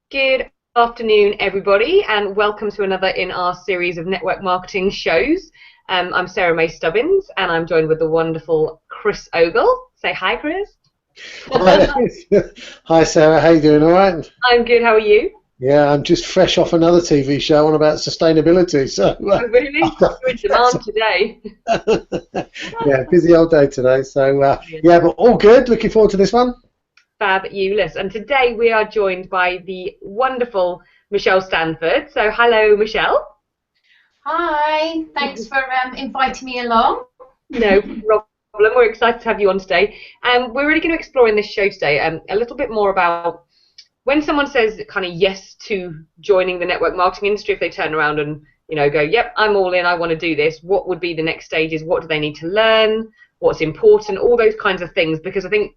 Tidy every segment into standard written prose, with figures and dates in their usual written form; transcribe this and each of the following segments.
Good afternoon, everybody, and welcome to another in our series of network marketing shows. I'm Sarah May Stubbins, and I'm joined with the wonderful Chris Ogle. Say hi, Chris. Hi, hi Sarah, how you doing? All right? I'm good. How are you? Yeah, I'm just fresh off another TV show on about sustainability. So, Oh, really? You're in demand today. yeah, busy old day today. So, Brilliant. yeah, but all good. Looking forward to this one. Fabulous. And today we are joined by the wonderful Michelle Stanford. So, hello, Michelle. Hi, thanks for inviting me along. No problem. We're excited to have you on today. We're really going to explore in this show today a little bit more about when someone says kind of yes to joining the network marketing industry. If they turn around and go, yep, I'm all in, I want to do this, what would be the next stages? What do they need to learn? What's important? All those kinds of things, because I think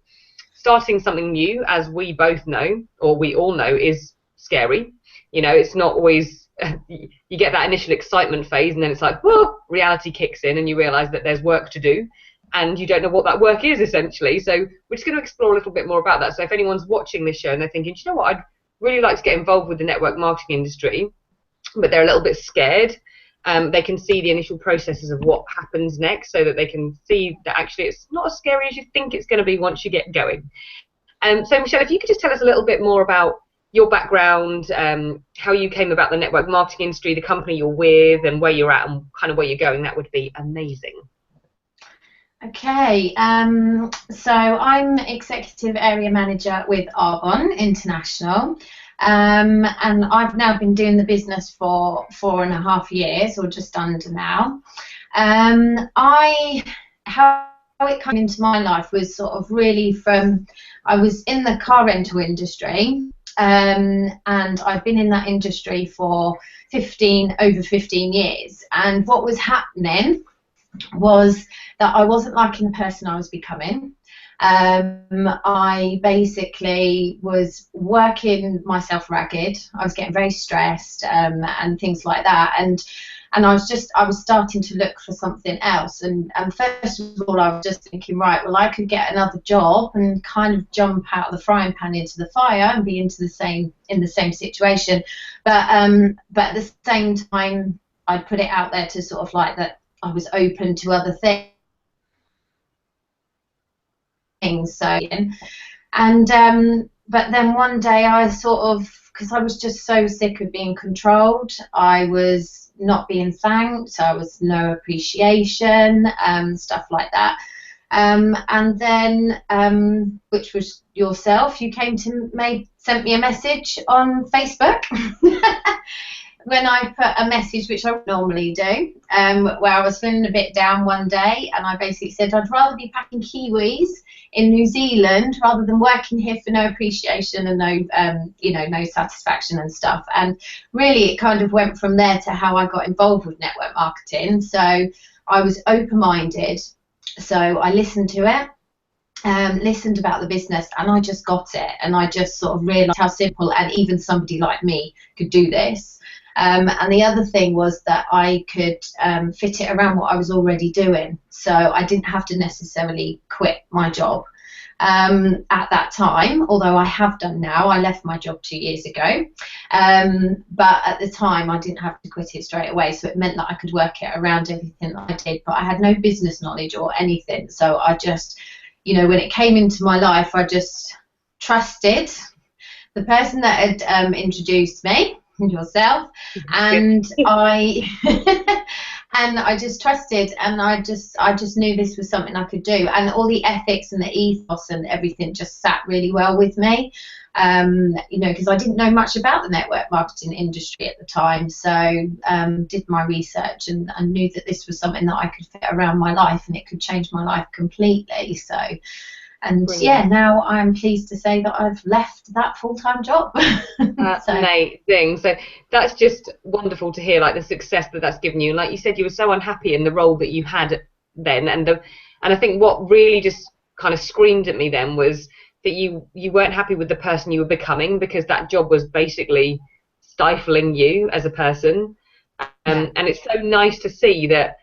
starting something new, as we both know, or we all know, is scary. It's not always you get that initial excitement phase, and then it's like, whoa, reality kicks in and you realize that there's work to do and you don't know what that work is, essentially. So we're just going to explore a little bit more about that. So if anyone's watching this show and they're thinking, you know what, I'd really like to get involved with the network marketing industry, but they're a little bit scared, they can see the initial processes of what happens next, so that they can see that actually it's not as scary as you think it's going to be once you get going. So Michelle, if you could just tell us a little bit more about your background, how you came about the network marketing industry, the company you're with, and where you're at and kind of where you're going, that would be amazing. Okay, so I'm Executive Area Manager with Argon International, and I've now been doing the business for 4.5 years, or just under now. How it came into my life was sort of really from, I was in the car rental industry, and I've been in that industry for over 15 years, and what was happening was that I wasn't liking the person I was becoming. I basically was working myself ragged. I was getting very stressed and things like that, and I was starting to look for something else. And first of all, I was just thinking, right, well, I could get another job and kind of jump out of the frying pan into the fire and be in the same situation. But at the same time, I put it out there to sort of like that I was open to other things. So, but then one day I sort of, because I was just so sick of being controlled, I was not being thanked, so I was no appreciation, stuff like that. And then, which was yourself, you sent me a message on Facebook. When I put a message, which I would normally do, where I was feeling a bit down one day, and I basically said I'd rather be packing kiwis in New Zealand rather than working here for no appreciation and no satisfaction and stuff. And really, it kind of went from there to how I got involved with network marketing. So I was open-minded, so I listened to it. Listened about the business, and I just got it, and I just sort of realised how simple and even somebody like me could do this. And the other thing was that I could fit it around what I was already doing, so I didn't have to necessarily quit my job at that time, although I have done now. I left my job 2 years ago, but at the time I didn't have to quit it straight away, so it meant that I could work it around everything that I did, but I had no business knowledge or anything, so I just, when it came into my life, I just trusted the person that had introduced me, yourself, and I just trusted, and I just knew this was something I could do, and all the ethics and the ethos and everything just sat really well with me, because I didn't know much about the network marketing industry at the time, so did my research and knew that this was something that I could fit around my life, and it could change my life completely. So. And brilliant. Yeah, now I'm pleased to say that I've left that full-time job. That's amazing. So that's just wonderful to hear, like the success that's given you. And like you said, you were so unhappy in the role that you had then, and I think what really just kind of screamed at me then was that you weren't happy with the person you were becoming, because that job was basically stifling you as a person. And it's so nice to see that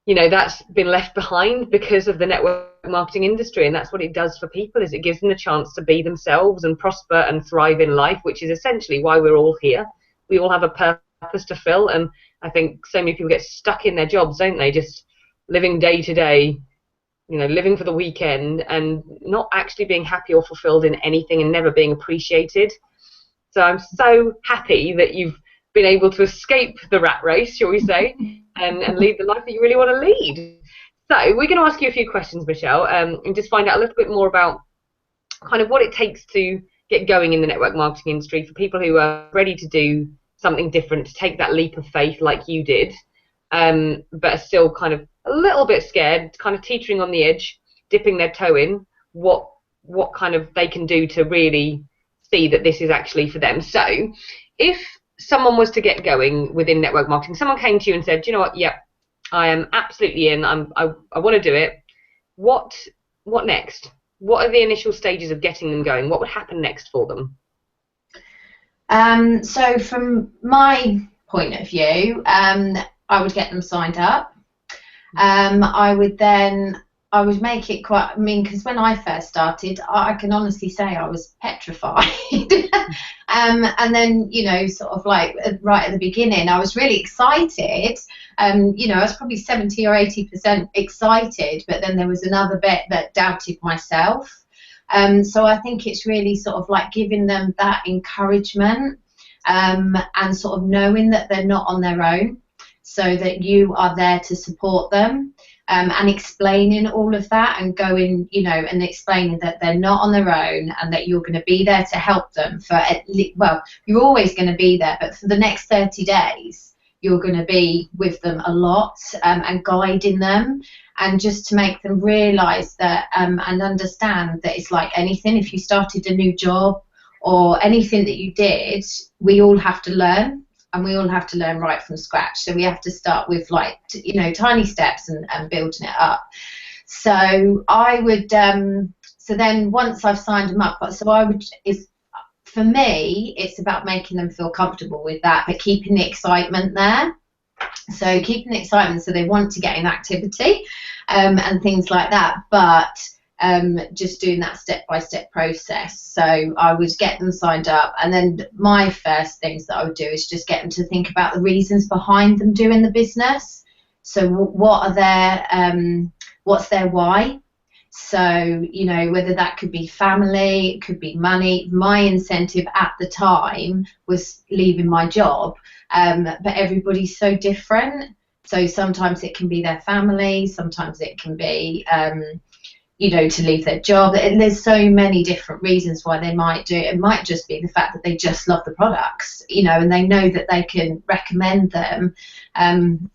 that's been left behind because of the network marketing industry, and that's what it does for people, is it gives them the chance to be themselves and prosper and thrive in life, which is essentially why we're all here. We all have a purpose to fill, and I think so many people get stuck in their jobs, don't they, just living day to day, living for the weekend and not actually being happy or fulfilled in anything and never being appreciated. So I'm so happy that you've been able to escape the rat race, shall we say, and lead the life that you really want to lead. So we're going to ask you a few questions, Michelle, and just find out a little bit more about kind of what it takes to get going in the network marketing industry for people who are ready to do something different, to take that leap of faith like you did, but are still kind of a little bit scared, kind of teetering on the edge, dipping their toe in, what kind of they can do to really see that this is actually for them. So if someone was to get going within network marketing, someone came to you and said, you know what, yep, I am absolutely in, I want to do it. What next? What are the initial stages of getting them going? What would happen next for them? So from my point of view, I would get them signed up. I would make it quite, because when I first started, I can honestly say I was petrified. And then, sort of like right at the beginning, I was really excited. I was probably 70 or 80% excited, but then there was another bit that doubted myself. So I think it's really sort of like giving them that encouragement, and sort of knowing that they're not on their own, so that you are there to support them, and explaining all of that and going, and explaining that they're not on their own and that you're going to be there to help them for you're always going to be there, but for the next 30 days, you're going to be with them a lot, and guiding them, and just to make them realise that and understand that it's like anything. If you started a new job or anything that you did, we all have to learn, and we all have to learn right from scratch. So we have to start with tiny steps and building it up. So I would so then once I've signed them up, for me, it's about making them feel comfortable with that, but keeping the excitement there. So keeping the excitement so they want to get in activity, and things like that, but just doing that step-by-step process. So I would get them signed up, and then my first things that I would do is just get them to think about the reasons behind them doing the business. So what's their why? So, whether that could be family, it could be money. My incentive at the time was leaving my job, but everybody's so different. So sometimes it can be their family, sometimes it can be, to leave their job. And there's so many different reasons why they might do it. It might just be the fact that they just love the products, and they know that they can recommend them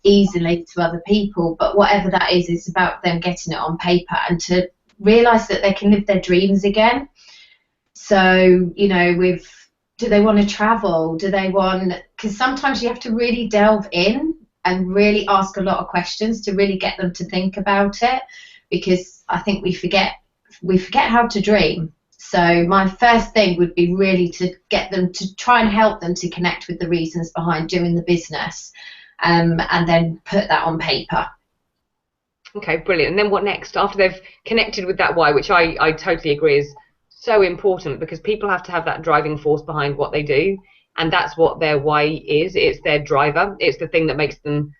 easily to other people. But whatever that is, it's about them getting it on paper and to realise that they can live their dreams again. So, do they want to travel? Because sometimes you have to really delve in and really ask a lot of questions to really get them to think about it, because I think we forget how to dream. So my first thing would be really to get them to try and help them to connect with the reasons behind doing the business, and then put that on paper. Okay, brilliant. And then what next? After they've connected with that why, which I totally agree is so important, because people have to have that driving force behind what they do, and that's what their why is. It's their driver. It's the thing that makes them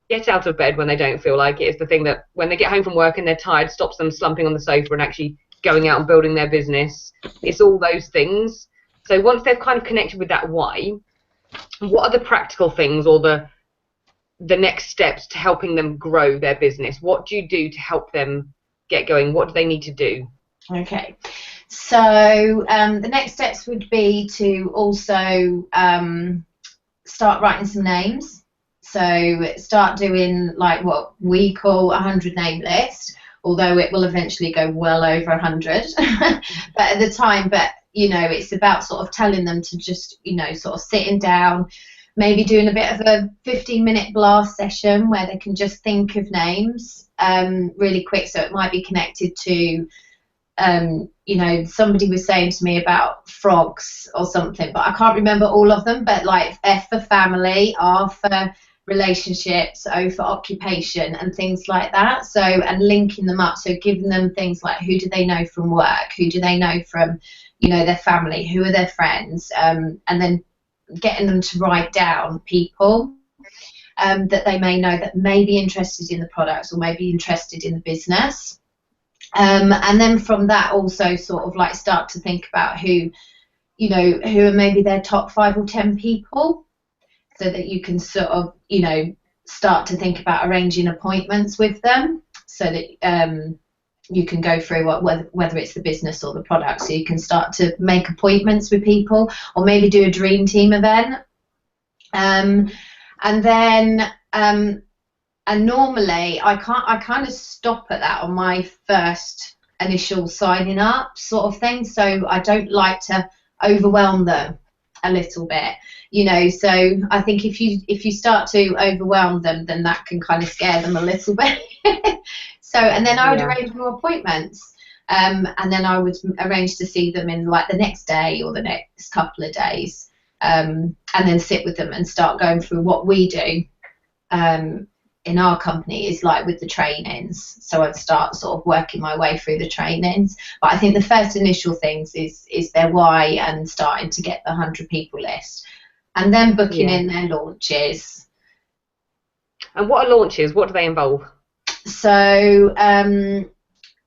get out of bed when they don't feel like it. It's the thing that when they get home from work and they're tired, stops them slumping on the sofa and actually going out and building their business. It's all those things. So once they've kind of connected with that why, what are the practical things or the next steps to helping them grow their business? What do you do to help them get going? What do they need to do? Okay, so the next steps would be to also start writing some names. So start doing like what we call 100 name list, although it will eventually go well over 100. But at the time, it's about sort of telling them to just, sort of sitting down, maybe doing a bit of a 15-minute blast session where they can just think of names really quick. So it might be connected to, somebody was saying to me about frogs or something, but I can't remember all of them. But like F for family, R for relationships, O for occupation, and things like that. So, and linking them up, so giving them things like, who do they know from work, who do they know from, you know, their family, who are their friends, and then getting them to write down people that they may know that may be interested in the products or may be interested in the business. And then from that also sort of like start to think about who, you know, who are maybe their top 5 or 10 people, so that you can sort of, you know, start to think about arranging appointments with them, so that you can go through whether it's the business or the product, so you can start to make appointments with people, or maybe do a dream team event. And then and normally I kind of stop at that on my first initial signing up sort of thing, so I don't like to overwhelm them a little bit, you know. So I think if you start to overwhelm them, then that can kind of scare them a little bit. So, and then I would arrange more appointments, and then I would arrange to see them in like the next day or the next couple of days, and then sit with them and start going through what we do in our company is like with the trainings. So I'd start sort of working my way through the trainings. But I think the first initial things is their why and starting to get the 100 people list, and then booking in their launches. And what are launches? What do they involve? So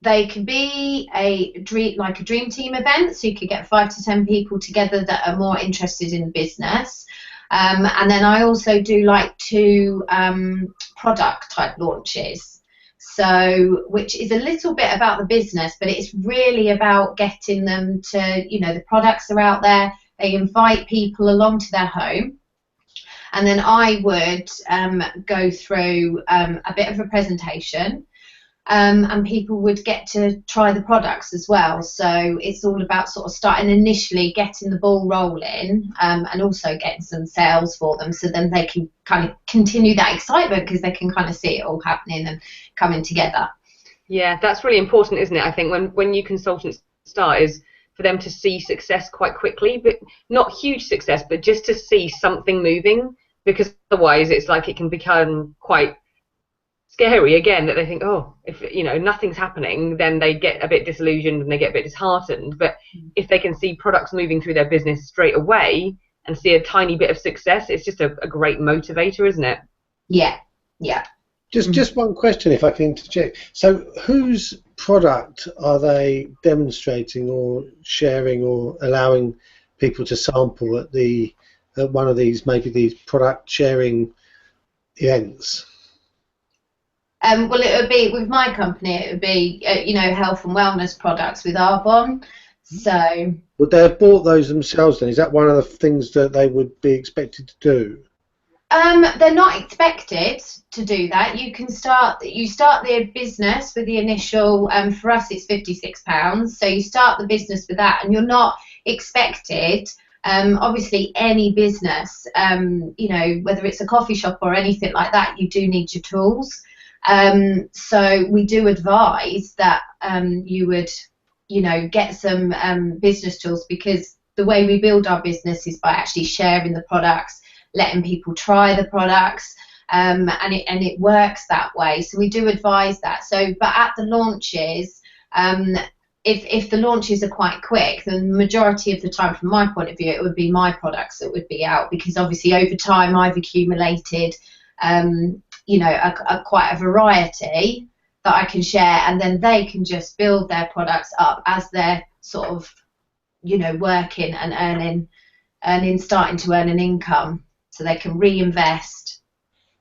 they can be a dream team event, so you could get 5 to 10 people together that are more interested in business. And then I also do like 2 product type launches, so which is a little bit about the business, but it's really about getting them to, you know, the products are out there, they invite people along to their home, and then I would go through a bit of a presentation, and people would get to try the products as well. So it's all about sort of starting initially, getting the ball rolling, and also getting some sales for them, so then they can kind of continue that excitement because they can kind of see it all happening and coming together. Yeah, that's really important, isn't it? I think when new consultants start, is for them to see success quite quickly, but not huge success, but just to see something moving, because otherwise it's like it can become quite scary again, that they think, oh, if, you know, nothing's happening, then they get a bit disillusioned and they get a bit disheartened. But if they can see products moving through their business straight away and see a tiny bit of success, it's just a great motivator, isn't it? Yeah. Just one question, if I can interject. So whose product are they demonstrating or sharing or allowing people to sample at one of these, maybe these product sharing events? Well, it would be with my company. It would be you know, health and wellness products with Arbonne. So would they have bought those themselves then? Is that one of the things that they would be expected to do? They're not expected to do that. You start the business with the initial. For us, it's £56. So you start the business with that, and you're not expected. Obviously, any business, you know, whether it's a coffee shop or anything like that, you do need your tools. So we do advise that you would, you know, get some business tools, because the way we build our business is by actually sharing the products, letting people try the products, and it works that way. So we do advise that. So, but at the launches, if the launches are quite quick, then the majority of the time, from my point of view, it would be my products that would be out, because obviously over time I've accumulated you know, quite a variety that I can share, and then they can just build their products up as they're sort of, you know, working and starting to earn an income, so they can reinvest.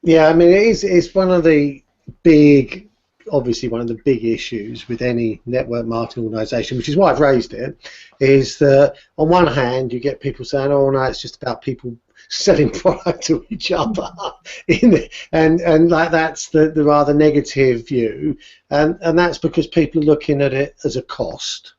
Yeah, I mean, it's one of the big, obviously one of the big issues with any network marketing organisation, which is why I've raised it, is that on one hand you get people saying, oh no, it's just about people selling product to each other, and like that's the rather negative view, and that's because people are looking at it as a cost,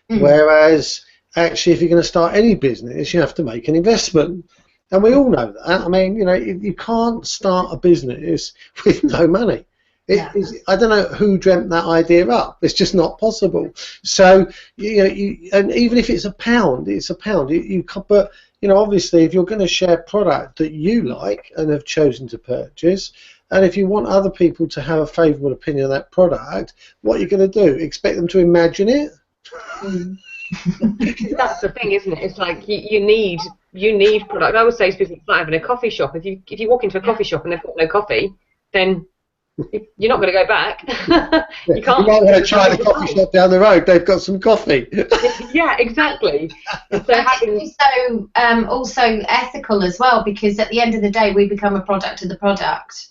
whereas actually if you're going to start any business you have to make an investment, and we all know that. I mean, you know, you can't start a business with no money. Yeah. I don't know who dreamt that idea up. It's just not possible. So and even if it's a pound, it's a pound. But obviously, if you're going to share product that you like and have chosen to purchase, and if you want other people to have a favourable opinion of that product, what are you going to do? Expect them to imagine it? Mm. That's the thing, isn't it? It's like you need product. I would say to people, it's like having a coffee shop. If you walk into a coffee shop and they've got no coffee, then you're not going to go back. You can't. You might want to try the coffee shop down the road. They've got some coffee. Yeah, exactly. So it's also ethical as well, because at the end of the day, we become a product of the product.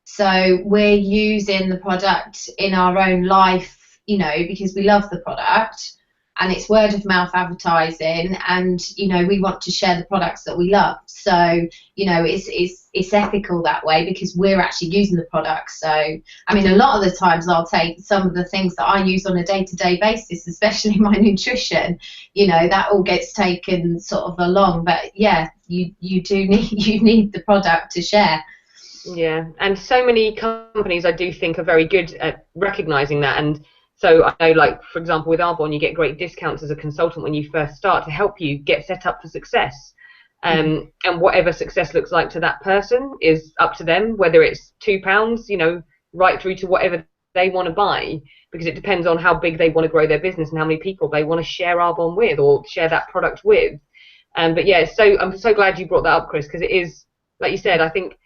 So we're using the product in our own life, because we love the product, and it's word of mouth advertising, and we want to share the products that we love. So it's ethical that way, because we're actually using the product. So I mean, a lot of the times I'll take some of the things that I use on a day-to-day basis, especially my nutrition, that all gets taken sort of along. But yeah, you need the product to share. Yeah, and so many companies I do think are very good at recognizing that. And so I know, like, for example, with Arbonne, you get great discounts as a consultant when you first start to help you get set up for success. And whatever success looks like to that person is up to them, whether it's £2, right through to whatever they want to buy, because it depends on how big they want to grow their business and how many people they want to share Arbonne with or share that product with. But yeah, I'm so glad you brought that up, Chris, because it is, like you said, I think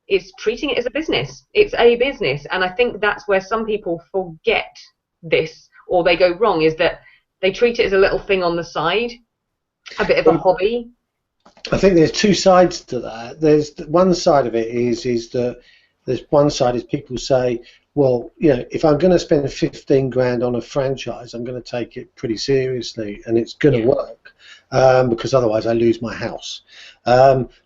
it's treating it as a business. It's a business, and I think that's where some people forget this, or they go wrong, is that they treat it as a little thing on the side, a bit of a hobby. I think there's two sides to that. There's one side of it is that there's one side is people say, well, if I'm going to spend 15 grand on a franchise, I'm going to take it pretty seriously, and it's going to work, because otherwise I lose my house.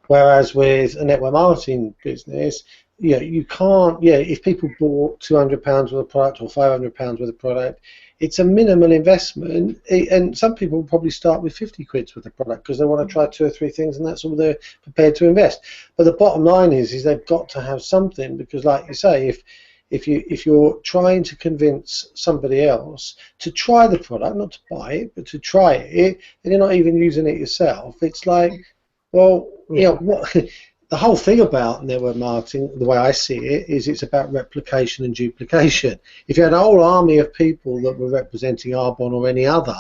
Whereas with a network marketing business, you can't. If people bought £200 worth of product or £500 worth of product, it's a minimal investment, and some people will probably start with 50 quid worth of product because they want to try 2 or 3 things, and that's all they're prepared to invest. But the bottom line is they've got to have something, because, like you say, if you're trying to convince somebody else to try the product, not to buy it, but to try it, and you're not even using it yourself, it's like, well, what? The whole thing about network marketing, the way I see it, is it's about replication and duplication. If you had a whole army of people that were representing Arbonne or any other,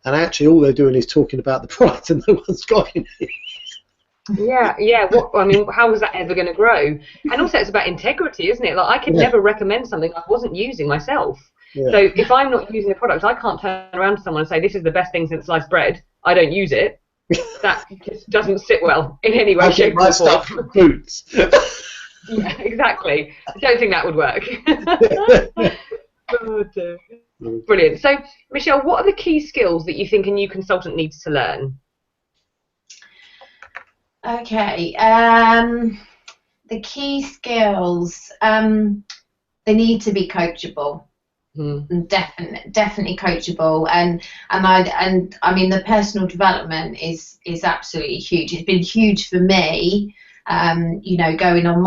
and actually all they're doing is talking about the product and no one's got it. Yeah. How is that ever going to grow? And also, it's about integrity, isn't it? Like, I could never recommend something I wasn't using myself. Yeah. So if I'm not using the product, I can't turn around to someone and say, this is the best thing since sliced bread. I don't use it. That just doesn't sit well in any way, shape, or form. From Boots. Yeah, exactly. I don't think that would work. Oh, dear. Brilliant. So, Michelle, what are the key skills that you think a new consultant needs to learn? Okay. The key skills, they need to be coachable. Definitely coachable, and I mean, the personal development is absolutely huge. It's been huge for me, going on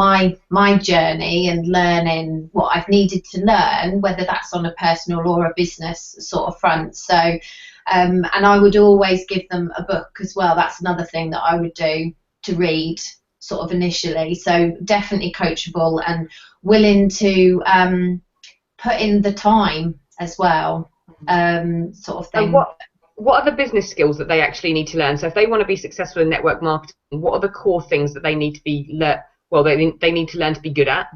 my journey and learning what I've needed to learn, whether that's on a personal or a business sort of front. So and I would always give them a book as well. That's another thing that I would do, to read sort of initially. So definitely coachable and willing to put in the time as well, sort of thing. And what are the business skills that they actually need to learn? So if they want to be successful in network marketing, what are the core things that they need to be they need to learn to be good at?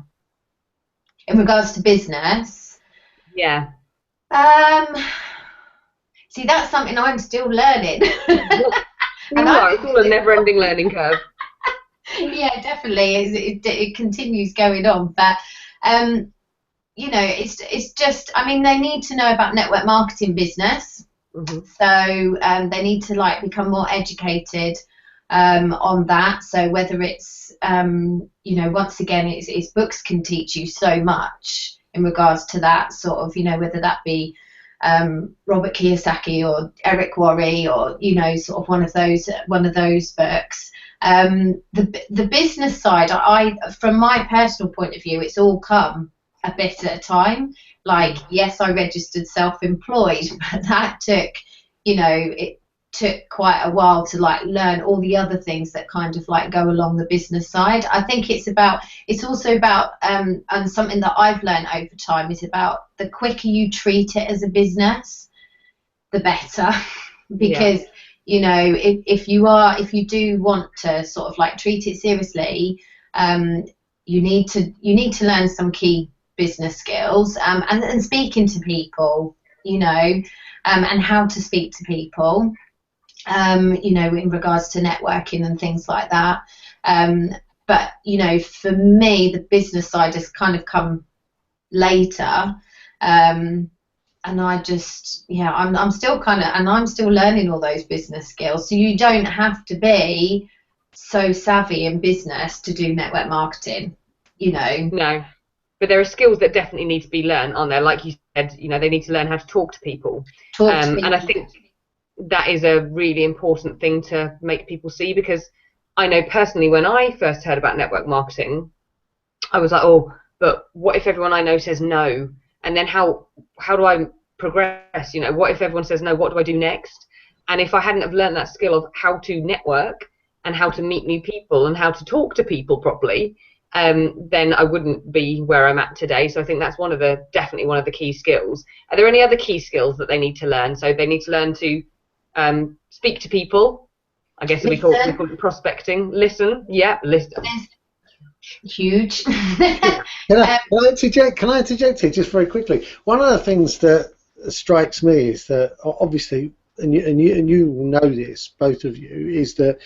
In regards to business? Yeah. See, that's something I'm still learning. It's all a never-ending learning curve. Yeah, definitely. It continues going on, but it's just, I mean, they need to know about network marketing business. So they need to become more educated on that. So whether it's once again, it's books can teach you so much in regards to that sort of, whether that be Robert Kiyosaki or Eric Worre or sort of one of those books. The business side, I from my personal point of view, it's all come a bit at a time. Like, yes, I registered self-employed, but that took, it took quite a while to like learn all the other things that kind of like go along the business side. I think it's also about and something that I've learned over time is about the quicker you treat it as a business, the better. Because if you do want to sort of like treat it seriously, you need to learn some key business skills, and speaking to people, and how to speak to people, in regards to networking and things like that. But for me, the business side has kind of come later. And I just, I'm still I'm still learning all those business skills. So you don't have to be so savvy in business to do network marketing, No, but there are skills that definitely need to be learned, aren't there? Like you said, they need to learn how to talk to people. And I think that is a really important thing to make people see, because I know personally when I first heard about network marketing, I was like, oh, but what if everyone I know says no? And then how do I progress? What if everyone says no? What do I do next? And if I hadn't have learned that skill of how to network and how to meet new people and how to talk to people properly, then I wouldn't be where I'm at today. So I think that's definitely one of the key skills. Are there any other key skills that they need to learn? So they need to learn to speak to people. I guess we call it prospecting. Listen. Listen. Huge. Can I interject here just very quickly? One of the things that strikes me is that obviously, and you know this, both of you, is that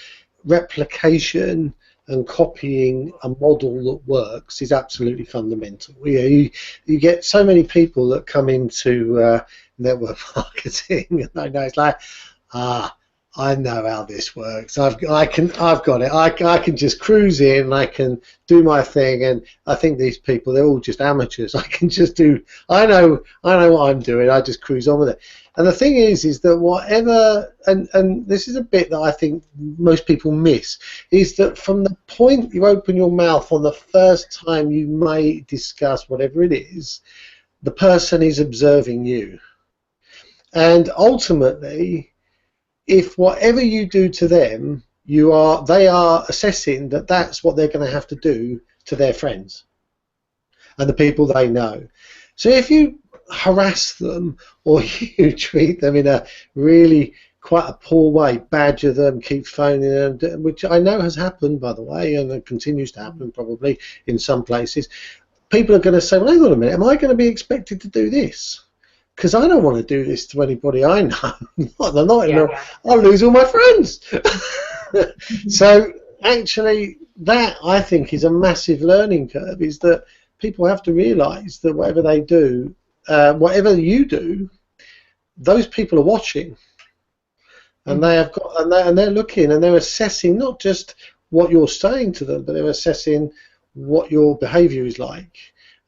replication and copying a model that works is absolutely fundamental. You get so many people that come into network marketing, and I know it's like, I know how this works. I've got it. I can just cruise in. I can do my thing, and I think these people, they're all just amateurs. I can just do. I know what I'm doing. I just cruise on with it. And the thing is that whatever, and this is a bit that I think most people miss, is that from the point you open your mouth on the first time you may discuss whatever it is, the person is observing you, and ultimately, if whatever you do to them, they are assessing that that's what they're going to have to do to their friends and the people they know. So if you harass them or you treat them in a really quite a poor way, badger them, keep phoning them, which I know has happened, by the way, and it continues to happen probably in some places, people are going to say, well, hang on a minute, am I going to be expected to do this? Because I don't want to do this to anybody I know. I'll lose all my friends. So actually, that I think is a massive learning curve. Is that people have to realise that whatever they do, whatever you do, those people are watching, and they have got, and they're looking, and they're assessing not just what you're saying to them, but they're assessing what your behaviour is like.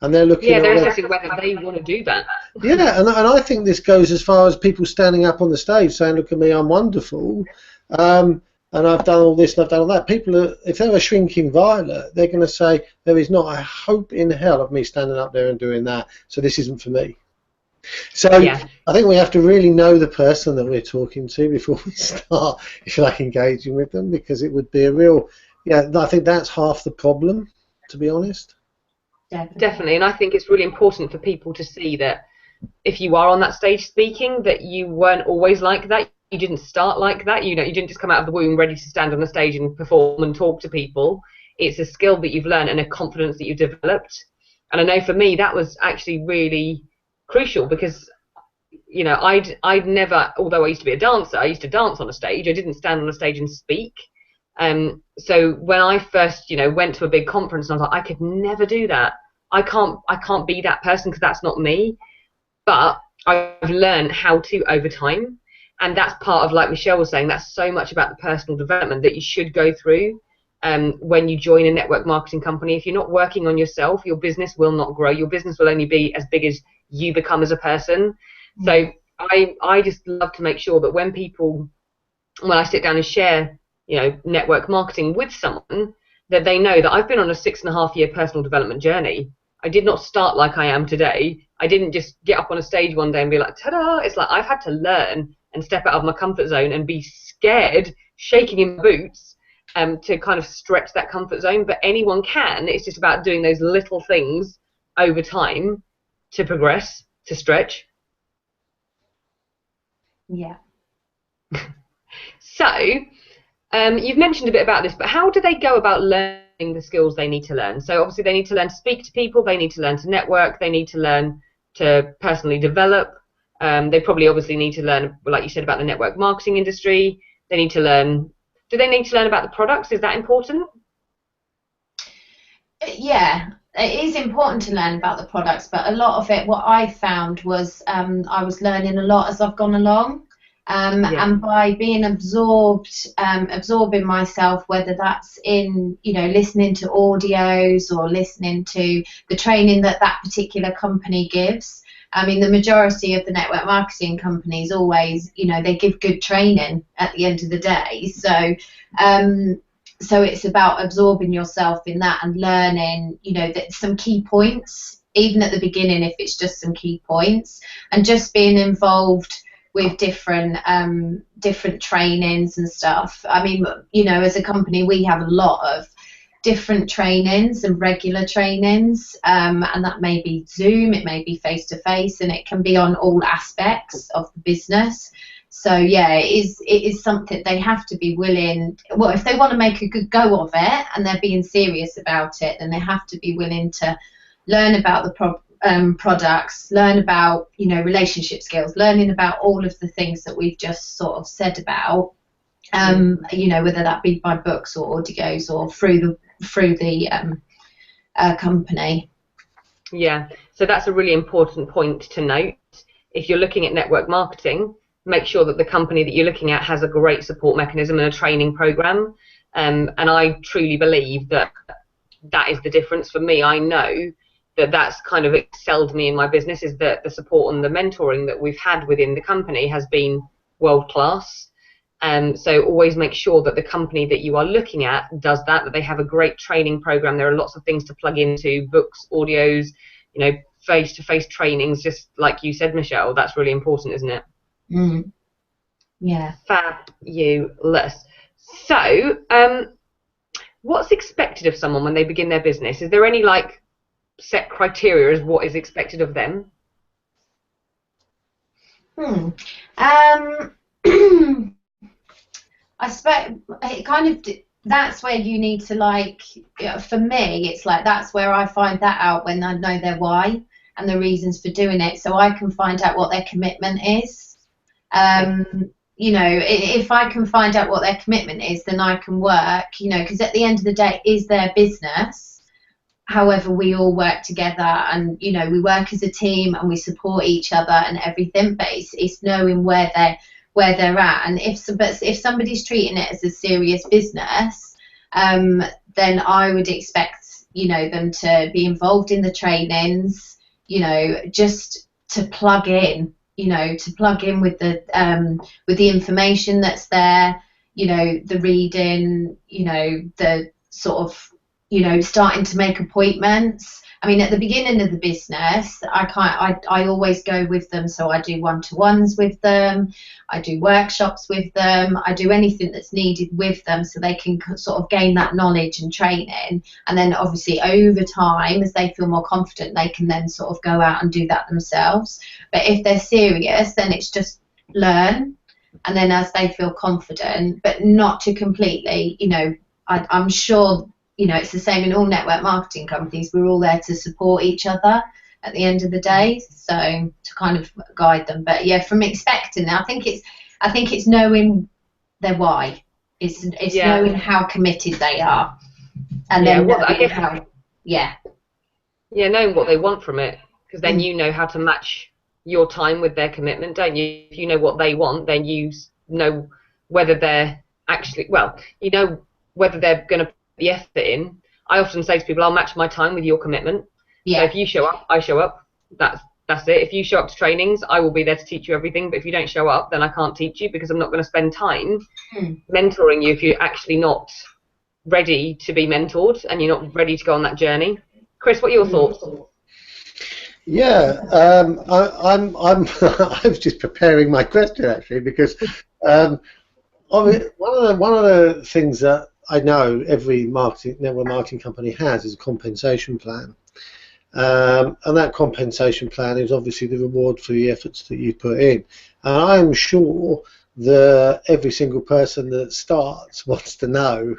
And they're looking. Yeah, they're assessing whether they want to do that. Yeah, and I think this goes as far as people standing up on the stage saying, "Look at me, I'm wonderful, and I've done all this and I've done all that." People, if they're a shrinking violet, they're going to say, "There is not a hope in hell of me standing up there and doing that. So this isn't for me." So I think we have to really know the person that we're talking to before we start, if you like, engaging with them, because it would be a real. Yeah, I think that's half the problem, to be honest. Definitely, and I think it's really important for people to see that if you are on that stage speaking, that you weren't always like that. You didn't start like that. You didn't just come out of the womb ready to stand on the stage and perform and talk to people. It's a skill that you've learned and a confidence that you've developed. And I know for me that was actually really crucial, because I'd never, although I used to be a dancer, I used to dance on a stage. I didn't stand on a stage and speak. So when I first, went to a big conference, and I was like, I could never do that. I can't be that person, because that's not me. But I've learned how to over time, and that's part of, like Michelle was saying, that's so much about the personal development that you should go through when you join a network marketing company. If you're not working on yourself, your business will not grow. Your business will only be as big as you become as a person. So I just love to make sure that when I sit down and share network marketing with someone, that they know that I've been on a 6.5-year personal development journey. I did not start like I am today. I didn't just get up on a stage one day and be like, ta-da. It's like I've had to learn and step out of my comfort zone and be scared, shaking in my boots, to kind of stretch that comfort zone. But anyone can. It's just about doing those little things over time to progress, to stretch. Yeah. So, you've mentioned a bit about this, but how do they go about learning the skills they need to learn? So obviously they need to learn to speak to people, they need to learn to network, they need to learn to personally develop. They probably obviously need to learn, like you said, about the network marketing industry. They need to learn. Do they need to learn about the products? Is that important? Yeah, it is important to learn about the products, but a lot of it, what I found was I was learning a lot as I've gone along. And by being absorbing myself, whether that's in, listening to audios or listening to the training that particular company gives. I mean, the majority of the network marketing companies always, they give good training at the end of the day. So it's about absorbing yourself in that and learning, that some key points, even at the beginning, if it's just some key points, and just being involved with different trainings and stuff. I mean, as a company, we have a lot of different trainings and regular trainings, and that may be Zoom, it may be face-to-face, and it can be on all aspects of the business. So yeah, it is something they have to be willing. Well, if they want to make a good go of it and they're being serious about it, then they have to be willing to learn about the products, learn about relationship skills, learning about all of the things that we've just sort of said about, whether that be by books or audios or through the company. Yeah, so that's a really important point to note. If you're looking at network marketing, make sure that the company that you're looking at has a great support mechanism and a training program. And I truly believe that is the difference for me. I know that's kind of excelled me in my business, is that the support and the mentoring that we've had within the company has been world class. So always make sure that the company that you are looking at does that they have a great training program. There are lots of things to plug into, books, audios, face-to-face trainings, just like you said, Michelle. That's really important, isn't it? Yeah. Fabulous. So, what's expected of someone when they begin their business? Is there any set criteria as what is expected of them? I suppose it kind of, that's where you need to for me, it's that's where I find that out, when I know their why and the reasons for doing it, so I can find out what their commitment is. If I can find out what their commitment is, then I can work, because at the end of the day, it is their business. However, we all work together, and we work as a team and we support each other and everything. But it's knowing where they're at, and if somebody's treating it as a serious business, then I would expect them to be involved in the trainings, just to plug in, with the information that's there, the reading, the sort of starting to make appointments. I mean, at the beginning of the business, I always go with them, so I do one-to-ones with them, I do workshops with them, I do anything that's needed with them so they can sort of gain that knowledge and training, and then obviously over time, as they feel more confident, they can then sort of go out and do that themselves. But if they're serious, then it's just learn, and then as they feel confident, but not to completely, I'm sure it's the same in all network marketing companies. We're all there to support each other at the end of the day, so to kind of guide them. But yeah, from expecting, I think it's knowing their why. It's knowing how committed they are, and then knowing knowing what they want from it, because then you know how to match your time with their commitment, don't you? If you know what they want, then you know whether they're actually whether they're going to put the effort in. I often say to people, I'll match my time with your commitment. So if you show up, I show up. That's it. If you show up to trainings, I will be there to teach you everything. But if you don't show up, then I can't teach you, because I'm not going to spend time mentoring you if you're actually not ready to be mentored and you're not ready to go on that journey. Chris, what are your thoughts? Yeah, I'm I was just preparing my question actually because I mean, one of the things that I know every network marketing company has is a compensation plan, and that compensation plan is obviously the reward for the efforts that you put in. And I'm sure that every single person that starts wants to know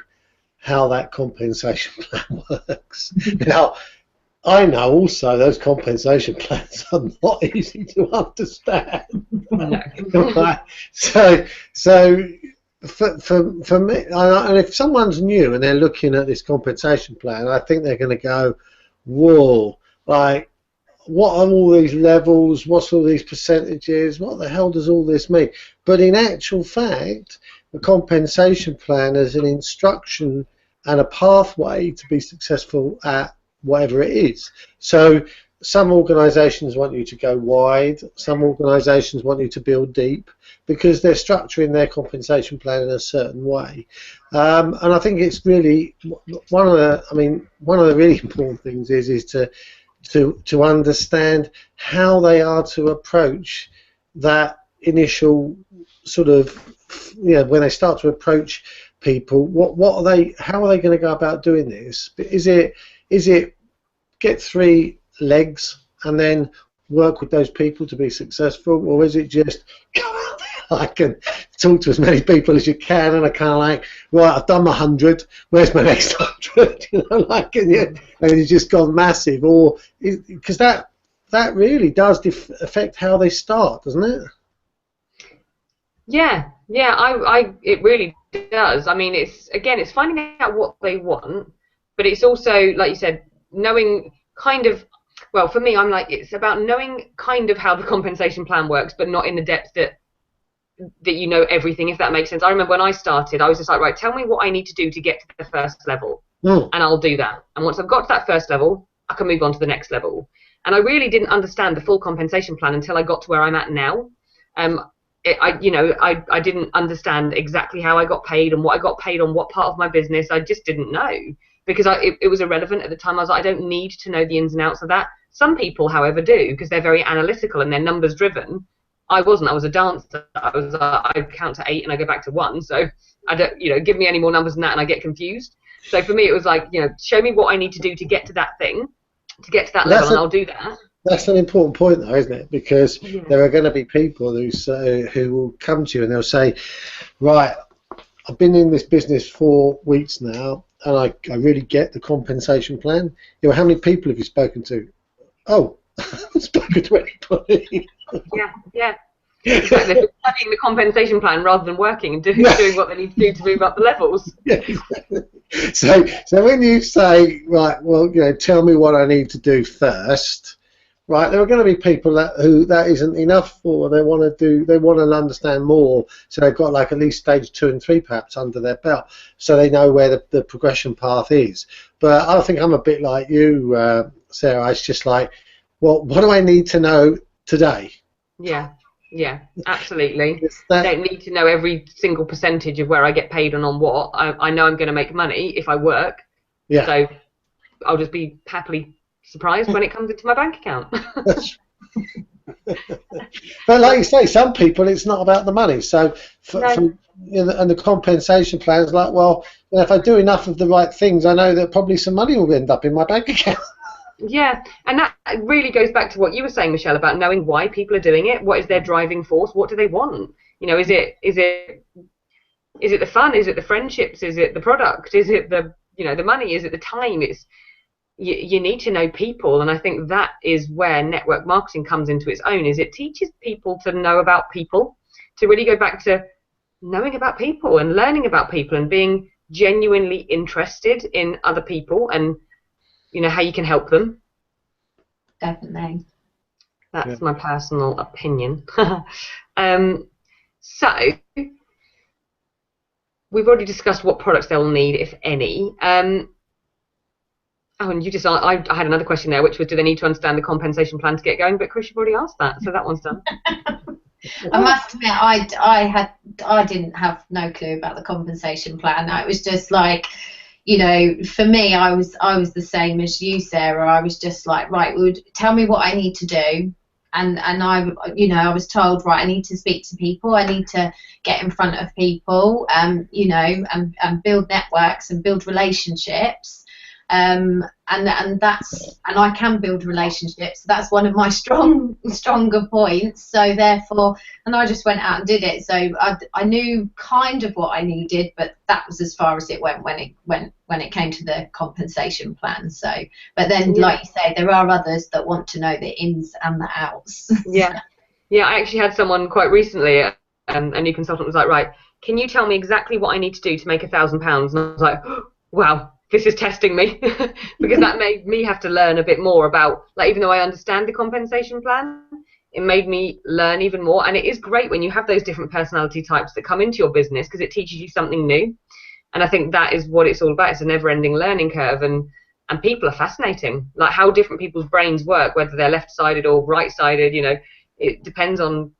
how that compensation plan works. Now, I know also those compensation plans are not easy to understand. Right? So for me, and if someone's new and they're looking at this compensation plan, I think they're going to go, whoa, like, what are all these levels? What's all these percentages? What the hell does all this mean? But in actual fact, the compensation plan is an instruction and a pathway to be successful at whatever it is. So some organisations want you to go wide, some organisations want you to build deep because they're structuring their compensation plan in a certain way. And I think it's really one of the really important things is to understand how they are to approach that initial sort of, when they start to approach people, how are they going to go about doing this? Is it get 3 legs and then work with those people to be successful, or is it just go out there, I can talk to as many people as you can, and I kind of like, right, I've done my 100, where's my next 100? And you've just gone massive, or because that really does affect how they start, doesn't it? Yeah, it really does. I mean, it's finding out what they want, but it's also, like you said, knowing kind of, well, for me, I'm like, it's about knowing kind of how the compensation plan works, but not in the depth that you know everything, if that makes sense. I remember when I started, I was just like, right, tell me what I need to do to get to the first level, and I'll do that. And once I've got to that first level, I can move on to the next level. And I really didn't understand the full compensation plan until I got to where I'm at now. I didn't understand exactly how I got paid and what I got paid on what part of my business. I just didn't know, because it was irrelevant at the time. I was like, I don't need to know the ins and outs of that. Some people, however, do, because they're very analytical and they're numbers driven. I wasn't. I was a dancer. I count to 8 and I go back to 1. So I don't, give me any more numbers than that and I get confused. So for me, it was like, show me what I need to do to get to that thing, to get to that level, and I'll do that. That's an important point, though, isn't it? Because there are going to be people who will come to you and they'll say, right, I've been in this business 4 weeks now, and I really get the compensation plan. How many people have you spoken to? Oh, I haven't spoken to anybody. Yeah. Exactly. They're studying the compensation plan rather than working and doing what they need to do to move up the levels. Yeah, exactly. So when you say, right, well, tell me what I need to do first, right, there are going to be people who that isn't enough for. They want to understand more, so they've got like at least stage 2 and 3 perhaps under their belt, so they know where the progression path is. But I think I'm a bit like you, Sarah. It's just like, well, what do I need to know today? Yeah, absolutely. I don't need to know every single percentage of where I get paid and on what. I know I'm going to make money if I work. Yeah. So I'll just be happily surprised when it comes into my bank account. But like you say, some people, it's not about the money. So and the compensation plan is like, well, if I do enough of the right things, I know that probably some money will end up in my bank account. Yeah, and that really goes back to what you were saying, Michelle, about knowing why people are doing it. What is their driving force? What do they want? Is it the fun? Is it the friendships? Is it the product? Is it the the money? Is it the time? You need to know people, and I think that is where network marketing comes into its own. Is it teaches people to know about people, to really go back to knowing about people and learning about people and being genuinely interested in other people and how you can help them. Definitely. That's my personal opinion. So we've already discussed what products they'll need, if any. And you just I had another question there, which was, do they need to understand the compensation plan to get going? But Chris, you've already asked that, so that one's done. I must admit, I didn't have no clue about the compensation plan. It was just like, you know, for me, I was the same as you, Sarah. I was just like, right, tell me what I need to do. And I, you know, I was told, right, I need to speak to people, I need to get in front of people, you know, and build networks and build relationships. And I can build relationships. That's one of my stronger points. So therefore, and I just went out and did it. So I knew kind of what I needed, but that was as far as it went when it came to the compensation plan. So, but then, like you say, there are others that want to know the ins and the outs. Yeah, yeah. I actually had someone quite recently, a new consultant was like, right, can you tell me exactly what I need to do to make £1,000? And I was like, wow. This is testing me because that made me have to learn a bit more about, like, even though I understand the compensation plan, it made me learn even more. And it is great when you have those different personality types that come into your business because it teaches you something new. And I think that is what it's all about. It's a never-ending learning curve, and people are fascinating. Like how different people's brains work, whether they're left-sided or right-sided. You know, it depends on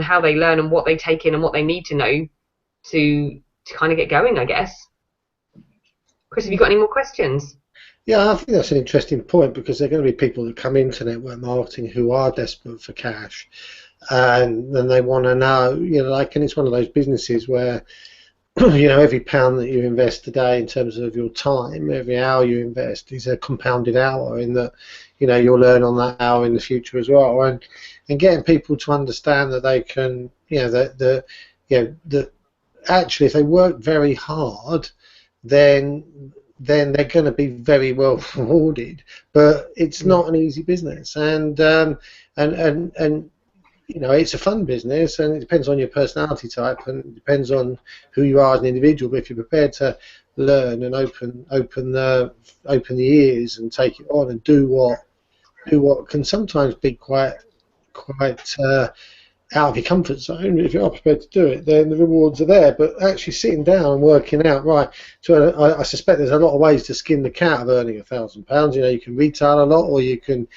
how they learn and what they take in and what they need to know to kind of get going, I guess. Chris, have you got any more questions? Yeah, I think that's an interesting point because there are going to be people that come into network marketing who are desperate for cash, and then they want to know, you know, like, and it's one of those businesses where, you know, every pound that you invest today in terms of your time, every hour you invest is a compounded hour in that, you know, you'll learn on that hour in the future as well, and getting people to understand that they can, you know, that actually if they work very hard, then they're going to be very well rewarded, but it's not an easy business, and you know, it's a fun business, and it depends on your personality type, and it depends on who you are as an individual. But if you're prepared to learn and open the ears and take it on and do what can sometimes be quite out of your comfort zone, if you are prepared to do it, then the rewards are there. But actually sitting down and working out, right, so I suspect there's a lot of ways to skin the cat of earning £1,000. You know, you can retail a lot, or you can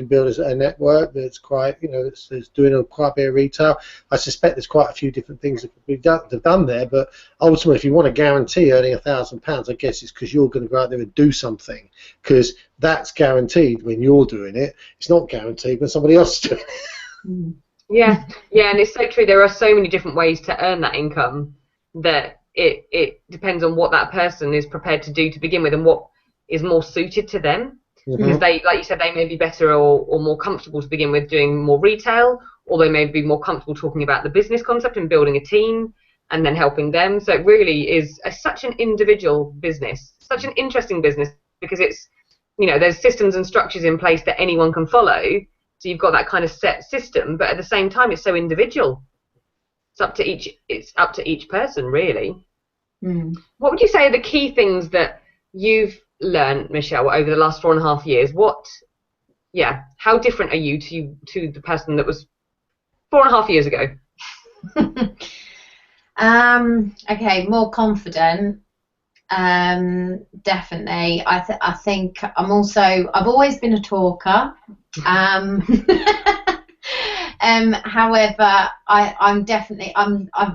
build a network that's quite, you know, that's doing quite a bit of retail. I suspect there's quite a few different things that could be done there, but ultimately if you want to guarantee earning £1,000, I guess it's because you're going to go out there and do something, because that's guaranteed when you're doing it. It's not guaranteed when somebody else is doing it. Yeah, yeah, and it's so true. There are so many different ways to earn that income that it depends on what that person is prepared to do to begin with and what is more suited to them. Because they, like you said, they may be better or more comfortable to begin with doing more retail, or they may be more comfortable talking about the business concept and building a team and then helping them. So it really is such an individual business, such an interesting business, because it's, you know, there's systems and structures in place that anyone can follow. So you've got that kind of set system, but at the same time, it's so individual. It's up to each person, really. What would you say are the key things that you've learned, Michelle, over the last 4.5 years? How different are you to the person that was 4.5 years ago? Okay, more confident. Definitely. I think I've always been a talker. However,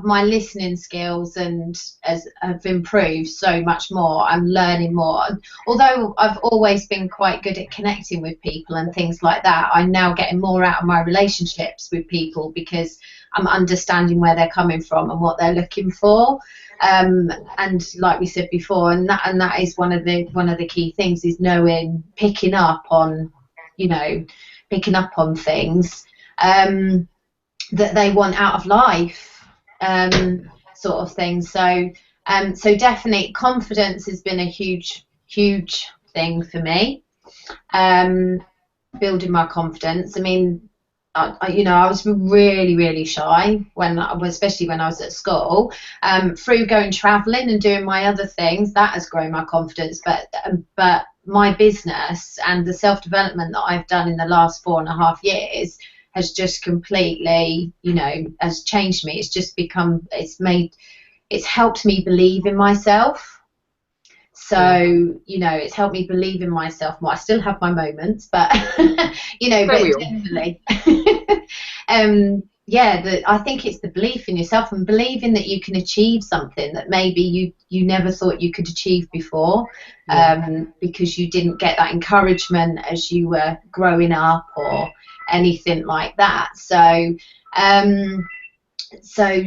my listening skills have improved so much more. I'm learning more. Although I've always been quite good at connecting with people and things like that, I'm now getting more out of my relationships with people because I'm understanding where they're coming from and what they're looking for. And like we said before, and that is one of the key things, is picking up on things that they want out of life, sort of thing. So definitely confidence has been a huge thing for me. Building my confidence. I mean, I was really shy especially when I was at school. Through going travelling and doing my other things, that has grown my confidence. But my business and the self-development that I've done in the last 4.5 years has just completely, has changed me. It's helped me believe in myself. So, it's helped me believe in myself more. I still have my moments, but, but definitely. yeah, I think it's the belief in yourself and believing that you can achieve something that maybe you never thought you could achieve before, because you didn't get that encouragement as you were growing up or anything like that. Um, so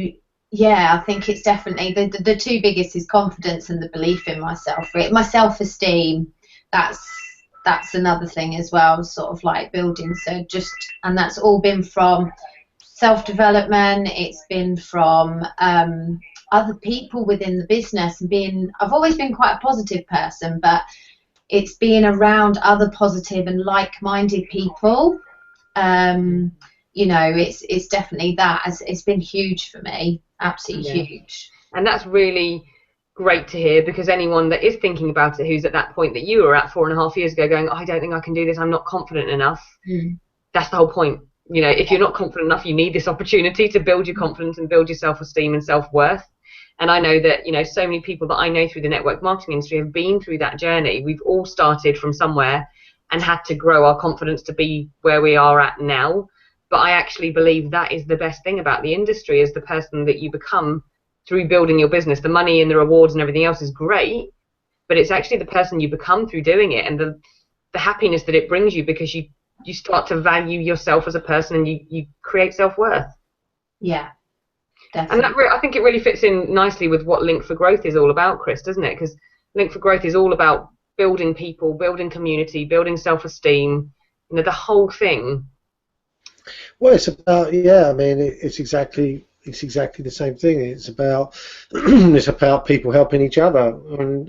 yeah, I think it's definitely the two biggest is confidence and the belief in myself. My self-esteem, that's another thing as well, sort of like building. So just, and that's all been from self-development. It's been from other people within the business, and I've always been quite a positive person, but it's being around other positive and like-minded people. It's definitely that. It's been huge for me, absolutely huge. And that's really great to hear, because anyone that is thinking about it, who's at that point that you were at 4.5 years ago, going, oh, I don't think I can do this, I'm not confident enough. That's the whole point. If you're not confident enough, you need this opportunity to build your confidence and build your self-esteem and self-worth. And I know that, so many people that I know through the network marketing industry have been through that journey. We've all started from somewhere and had to grow our confidence to be where we are at now. But I actually believe that is the best thing about the industry, is the person that you become through building your business. The money and the rewards and everything else is great, but it's actually the person you become through doing it, and the happiness that it brings you, because you start to value yourself as a person, and you create self-worth. Yeah, definitely. And I think it really fits in nicely with what Link for Growth is all about, Chris, doesn't it? Because Link for Growth is all about building people, building community, building self-esteem, the whole thing. Well, it's about, yeah, I mean, it's exactly the same thing. It's about it's about people helping each other, and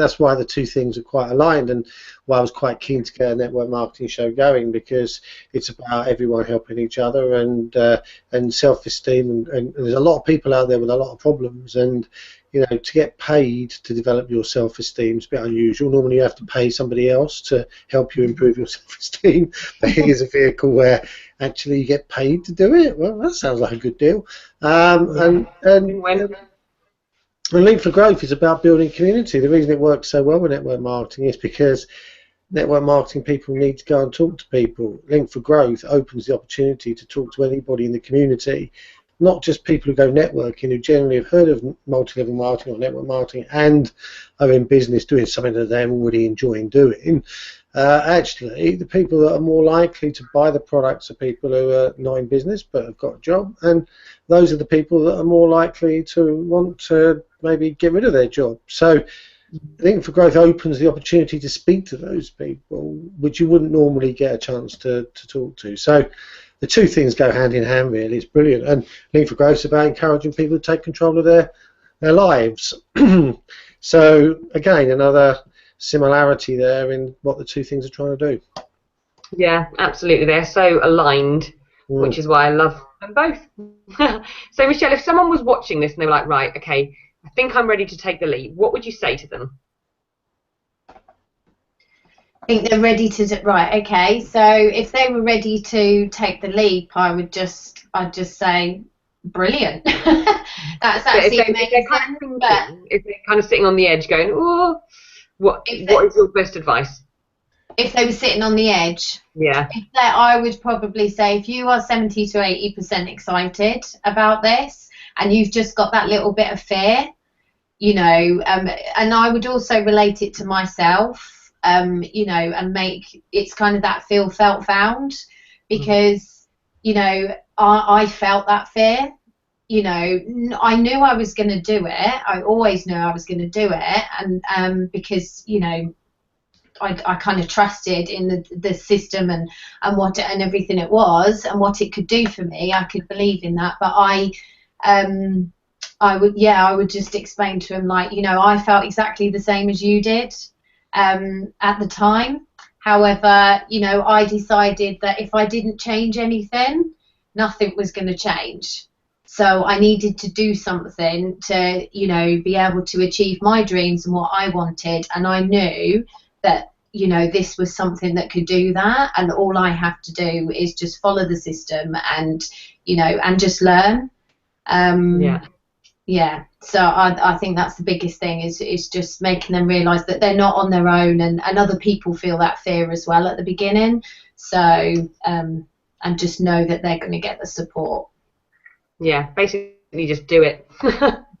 that's why the two things are quite aligned, and why I was quite keen to get a network marketing show going, because it's about everyone helping each other, and self-esteem, and there's a lot of people out there with a lot of problems, and to get paid to develop your self-esteem is a bit unusual. Normally you have to pay somebody else to help you improve your self-esteem, but here's a vehicle where actually you get paid to do it. Well, that sounds like a good deal. And Link for Growth is about building community. The reason it works so well with network marketing is because network marketing people need to go and talk to people. Link for Growth opens the opportunity to talk to anybody in the community, not just people who go networking, who generally have heard of multi-level marketing or network marketing and are in business doing something that they're already enjoying doing. Actually, the people that are more likely to buy the products are people who are not in business but have got a job, and those are the people that are more likely to want to maybe get rid of their job. So Link for Growth opens the opportunity to speak to those people, which you wouldn't normally get a chance to talk to. So the two things go hand in hand, really. It's brilliant. And Link for Growth is about encouraging people to take control of their lives. So again, another similarity there in what the two things are trying to do. Yeah, absolutely. They're so aligned, which is why I love them both. So Michelle, if someone was watching this and they were like, right, okay, I think I'm ready to take the leap, what would you say to them? I think they're ready to, right, okay, so if they were ready to take the leap, I'd just say brilliant. That's absolutely amazing. If they're kind of sitting on the edge going, oh, what is your best advice? If they were sitting on the edge, I would probably say, if you are 70 to 80% excited about this and you've just got that little bit of fear, and I would also relate it to myself, and make it's kind of that feel, felt, found, because I felt that fear. I knew I was going to do it. I always knew I was going to do it, and because I kind of trusted in the system and what and everything it was and what it could do for me. I could believe in that, but I would just explain to him, like, I felt exactly the same as you did at the time. However, I decided that if I didn't change anything, nothing was going to change. So I needed to do something to, be able to achieve my dreams and what I wanted. And I knew that, this was something that could do that. And all I have to do is just follow the system and, and just learn. Yeah. So I think that's the biggest thing is just making them realise that they're not on their own, and other people feel that fear as well at the beginning. So, and just know that they're going to get the support. Yeah, basically just do it. Do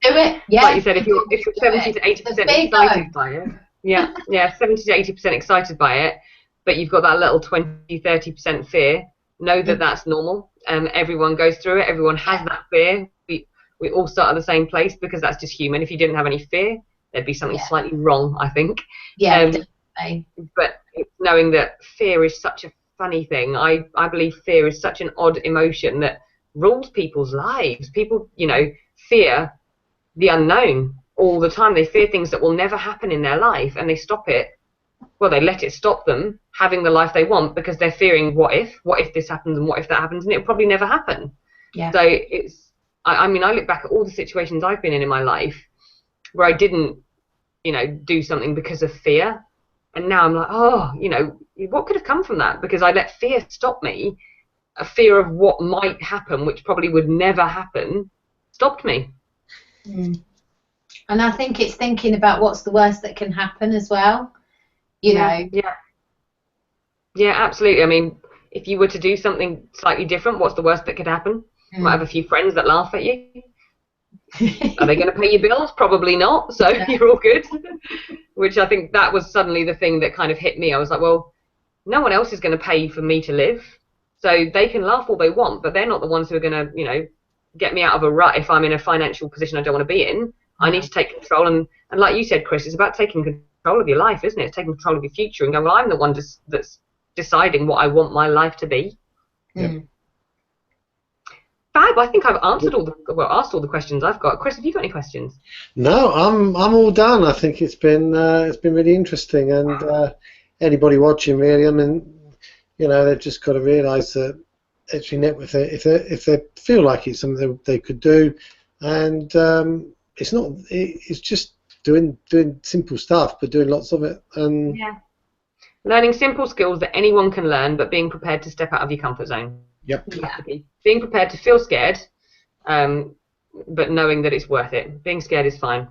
it. Yeah. Like you said, if you're 70 to 80% excited by it, yeah, 70 to 80% excited by it, but you've got that little 20-30% fear, know that that's normal. Everyone goes through it. Everyone has that fear. We all start at the same place because that's just human. If you didn't have any fear, there'd be something slightly wrong, I think. Yeah, definitely. But it's knowing that fear is such a funny thing. I believe fear is such an odd emotion that rules people's lives. People, fear the unknown all the time. They fear things that will never happen in their life, and they stop it. Well, they let it stop them having the life they want because they're fearing what if this happens and what if that happens, and it'll probably never happen. Yeah. So I mean, I look back at all the situations I've been in my life where I didn't, do something because of fear, and now I'm like, oh, what could have come from that? Because I let fear stop me. A fear of what might happen, which probably would never happen, stopped me. And I think it's thinking about what's the worst that can happen as well. You know. Yeah, absolutely. I mean, if you were to do something slightly different, what's the worst that could happen? You might have a few friends that laugh at you. Are they going to pay your bills? Probably not. So you're all good. Which I think that was suddenly the thing that kind of hit me. I was like, well, no one else is going to pay for me to live. So they can laugh all they want, but they're not the ones who are going to, get me out of a rut if I'm in a financial position I don't want to be in. I need to take control. And like you said, Chris, it's about taking control of your life, isn't it? It's taking control of your future and going, well, I'm the one that's deciding what I want my life to be. Fab, I think I've answered asked all the questions I've got. Chris, have you got any questions? No, I'm all done. I think it's been really interesting, and anybody watching, really, I mean, they've just got to realise that actually if they feel like it's something they could do, and it's just doing simple stuff, but doing lots of it. And learning simple skills that anyone can learn, but being prepared to step out of your comfort zone. Yep. Being prepared to feel scared, but knowing that it's worth it. Being scared is fine.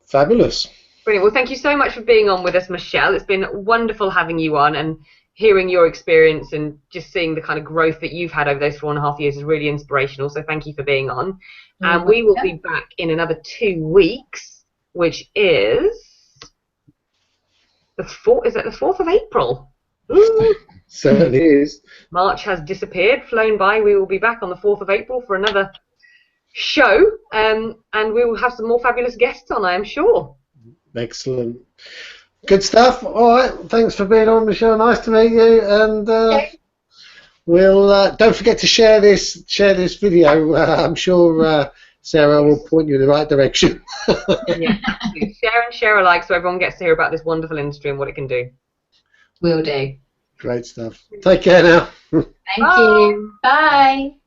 Fabulous. Brilliant. Well, thank you so much for being on with us, Michelle. It's been wonderful having you on, and hearing your experience and just seeing the kind of growth that you've had over those 4.5 years is really inspirational. So thank you for being on. And we will be back in another 2 weeks, which is the 4th of April? Ooh. Certainly is. March has disappeared, flown by. We will be back on the 4th of April for another show, and we will have some more fabulous guests on, I am sure. Excellent. Good stuff. All right. Thanks for being on, Michelle. Nice to meet you. And we'll don't forget to share this video. I'm sure Sarah will point you in the right direction. Yeah, share and share alike, so everyone gets to hear about this wonderful industry and what it can do. Will do. Great stuff. Take care now. Thank you. Bye.